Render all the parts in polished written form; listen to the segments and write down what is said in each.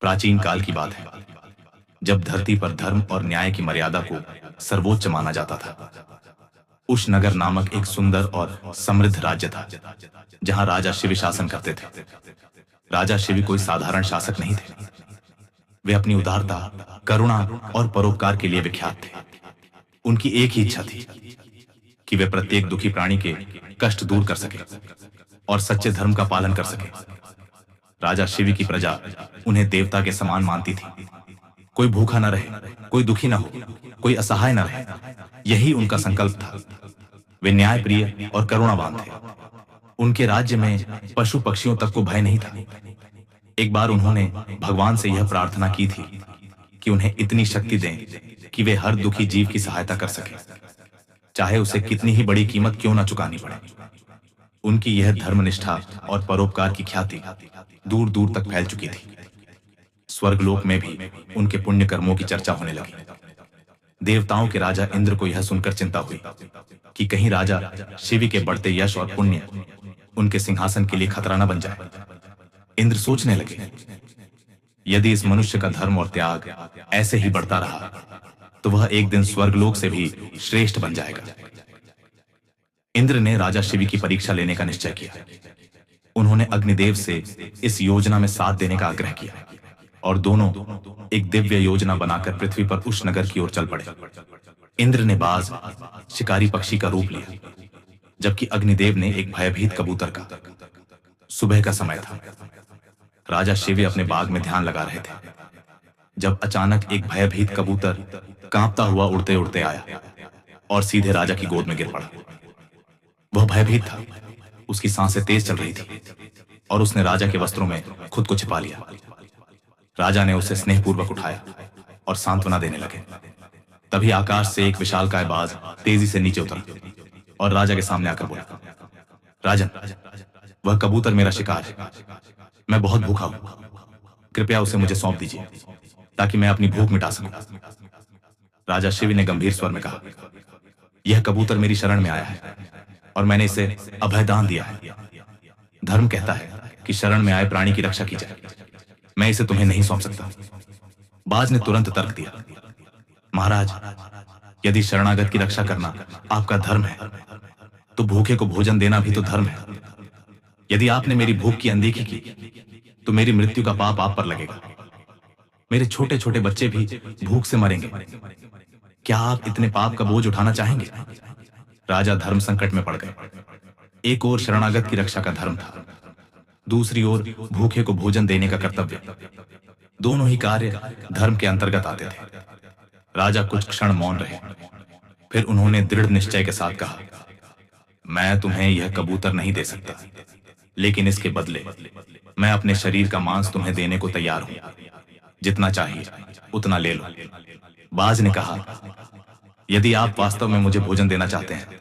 प्राचीन काल की बात है, जब धरती पर धर्म और न्याय की मर्यादा को सर्वोच्च माना जाता था। उशनगर नामक एक सुंदर और समृद्ध राज्य था, जहां राजा शिव शासन करते थे। राजा शिव कोई साधारण शासक नहीं थे। वे अपनी उदारता, करुणा और परोपकार के लिए विख्यात थे। उनकी एक ही इच्छा थी कि वे प्रत्येक दुखी प्राणी के कष्ट दूर कर सके और सच्चे धर्म का पालन कर सके। राजा शिव की प्रजा उन्हें देवता के समान मानती थी। कोई भूखा न रहे, कोई दुखी न हो, कोई असहाय न रहे, यही उनका संकल्प था। वे न्यायप्रिय और करुणावान थे। उनके राज्य में पशु पक्षियों तक को भय नहीं था। एक बार उन्होंने भगवान से यह प्रार्थना की थी कि उन्हें इतनी शक्ति दें कि वे हर दुखी जीव की सहायता कर सके, चाहे उसे कितनी ही बड़ी कीमत क्यों न चुकानी पड़े। उनकी यह धर्मनिष्ठा और परोपकार की ख्याति दूर दूर तक फैल चुकी थी। स्वर्गलोक में भी उनके पुण्य कर्मों की चर्चा होने लगी। देवताओं के राजा इंद्र को यह सुनकर चिंता हुई कि कहीं राजा शिव के बढ़ते यश और पुण्य उनके सिंहासन के लिए खतरा न बन जाए। इंद्र सोचने लगे, यदि इस मनुष्य का धर्म और त्याग ऐसे ही बढ़ता रहा तो वह एक दिन स्वर्गलोक से भी श्रेष्ठ बन जाएगा। इंद्र ने राजा शिव की परीक्षा लेने का निश्चय किया। उन्होंने अग्निदेव से इस योजना में साथ देने का आग्रह किया और दोनों एक दिव्य योजना बनाकर पृथ्वी पर उशनगर की ओर चल पड़े। इंद्र ने बाज, शिकारी पक्षी का रूप लिया, जबकि अग्निदेव ने एक भयभीत कबूतर का। सुबह का समय था। राजा शिव अपने बाग में ध्यान लगा रहे थे, जब अचानक एक भयभीत कबूतर कांपता हुआ उड़ते उड़ते आया और सीधे राजा की गोद में गिर पड़ा। वह भयभीत था, उसकी सांसें तेज चल रही थी और उसने राजा के वस्त्रों में खुद को छिपा लिया। राजा ने उसे स्नेहपूर्वक उठाया और सांत्वना देने लगे। तभी आकाश से एक विशालकाय बाज तेजी से नीचे उतरा और राजा के सामने आकर बोला, राजन, वह कबूतर मेरा शिकार है। मैं बहुत भूखा हूं, कृपया उसे मुझे सौंप दीजिए ताकि मैं अपनी भूख मिटा सकूं। राजा शिव ने गंभीर स्वर में कहा, यह कबूतर मेरी शरण में आया है और मैंने इसे अभयदान दिया है। धर्म कहता है कि शरण में आए प्राणी की रक्षा की जाए। मैं इसे तुम्हें नहीं सौंप सकता। बाज ने तुरंत तर्क दिया, महाराज, यदि शरणागत की रक्षा करना आपका धर्म है तो भूखे को भोजन देना भी तो धर्म है। यदि आपने मेरी भूख की अनदेखी की तो मेरी मृत्यु का पाप आप पर लगेगा। मेरे छोटे छोटे बच्चे भी भूख से मरेंगे। क्या आप इतने पाप का बोझ उठाना चाहेंगे? राजा धर्म संकट में पड़ गए। एक ओर शरणागत की रक्षा का धर्म था, दूसरी ओर भूखे को भोजन देने का कर्तव्य। दोनों ही कार्य धर्म के अंतर्गत आते थे। राजा कुछ क्षण मौन रहे, फिर उन्होंने दृढ़ निश्चय के साथ कहा, मैं तुम्हें यह कबूतर नहीं दे सकता, लेकिन इसके बदले मैं अपने शरीर का मांस तुम्हें देने को तैयार हूं। जितना चाहिए उतना ले लो। बाज ने कहा, यदि आप वास्तव में मुझे भोजन देना चाहते हैं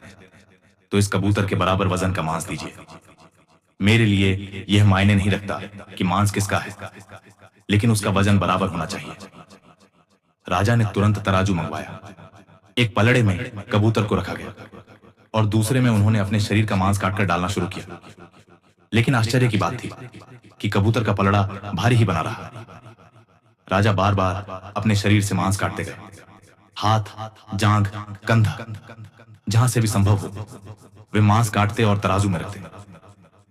तो इस कबूतर के बराबर वजन का मांस दीजिए। मेरे लिए यह मायने नहीं रखता कि मांस किसका है, लेकिन उसका वजन बराबर होना चाहिए। राजा ने तुरंत तराजू मंगवाया। एक पलड़े में कबूतर को रखा गया और दूसरे में उन्होंने अपने शरीर का मांस काटकर डालना शुरू किया। लेकिन आश्चर्य की बात थी कि कबूतर का पलड़ा भारी ही बना रहा। राजा बार बार अपने शरीर से मांस काटते गए, हाथ, जांघ, कंधा, जहां से भी संभव हो वे मांस काटते और तराजू में रखते,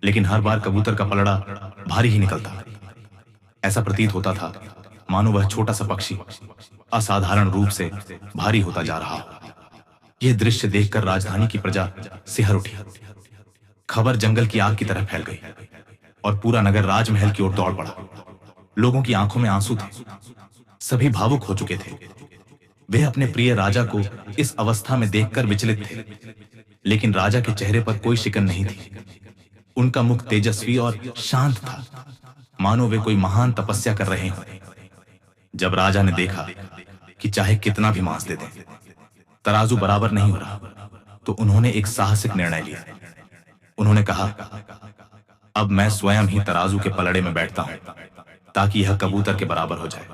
लेकिन हर बार कबूतर का पलड़ा भारी ही निकलता। ऐसा प्रतीत होता था मानो वह छोटा सा पक्षी असाधारण रूप से भारी होता जा रहा हो। यह दृश्य देखकर राजधानी की प्रजा सिहर उठी। खबर जंगल की आग की तरह फैल गई और पूरा नगर राजमहल की ओर दौड़ पड़ा। लोगों की आंखों में आंसू थे, सभी भावुक हो चुके थे। वे अपने प्रिय राजा को इस अवस्था में देखकर विचलित थे, लेकिन राजा के चेहरे पर कोई शिकन नहीं थी। उनका मुख तेजस्वी और शांत था, मानो वे कोई महान तपस्या कर रहे हों। जब राजा ने देखा कि चाहे कितना भी मांस दे दें, तराजू बराबर नहीं हो रहा, तो उन्होंने एक साहसिक निर्णय लिया। उन्होंने कहा, अब मैं स्वयं ही तराजू के पलड़े में बैठता हूं ताकि यह कबूतर के बराबर हो जाए।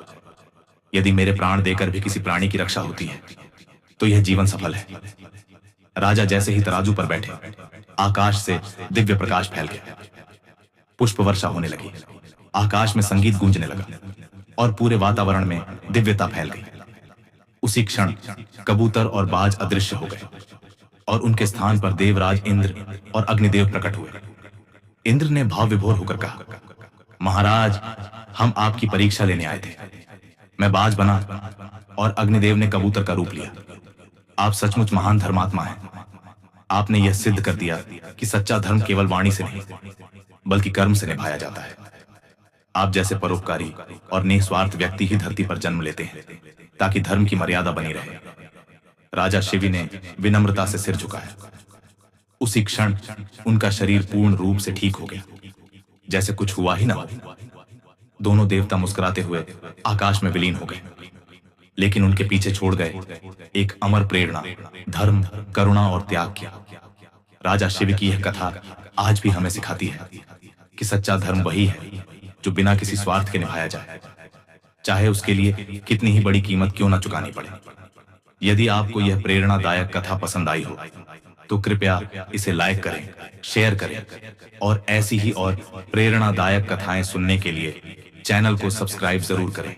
यदि मेरे प्राण देकर भी किसी प्राणी की रक्षा होती है तो यह जीवन सफल है। राजा जैसे ही तराजू पर बैठे, आकाश से दिव्य प्रकाश फैल गया। पुष्प वर्षा होने लगी, आकाश में संगीत गूंजने लगा। और पूरे वातावरण में दिव्यता फैल गई। उसी क्षण कबूतर और बाज अदृश्य हो गए और उनके स्थान पर देवराज इंद्र और अग्निदेव प्रकट हुए। इंद्र ने भाव विभोर होकर कहा, महाराज, हम आपकी परीक्षा लेने आए थे। मैं बाज बना और अग्निदेव ने कबूतर का रूप लिया। आप सचमुच महान धर्मात्मा हैं। आपने यह सिद्ध कर दिया कि सच्चा धर्म केवल वाणी से नहीं बल्कि कर्म से निभाया जाता है। आप जैसे परोपकारी और निस्वार्थ व्यक्ति ही धरती पर जन्म लेते हैं ताकि धर्म की मर्यादा बनी रहे। राजा शिवी ने विनम्रता से सिर झुकाया। उसी क्षण उनका शरीर पूर्ण रूप से ठीक हो गया, जैसे कुछ हुआ ही ना हो। दोनों देवता मुस्कुराते हुए आकाश में विलीन हो गए, लेकिन उनके पीछे छोड़ गए एक अमर प्रेरणा, धर्म, करुणा और त्याग की। राजा शिव की यह कथा आज भी हमें सिखाती है कि सच्चा धर्म वही है जो बिना किसी स्वार्थ के निभाया जाए, चाहे उसके लिए कितनी ही बड़ी कीमत क्यों न चुकानी पड़े। यदि आपको यह प्रेरणादायक कथा पसंद आई हो तो कृपया इसे लाइक करें, शेयर करें और ऐसी ही और प्रेरणादायक कथाएं सुनने के लिए चैनल को सब्सक्राइब जरूर करें।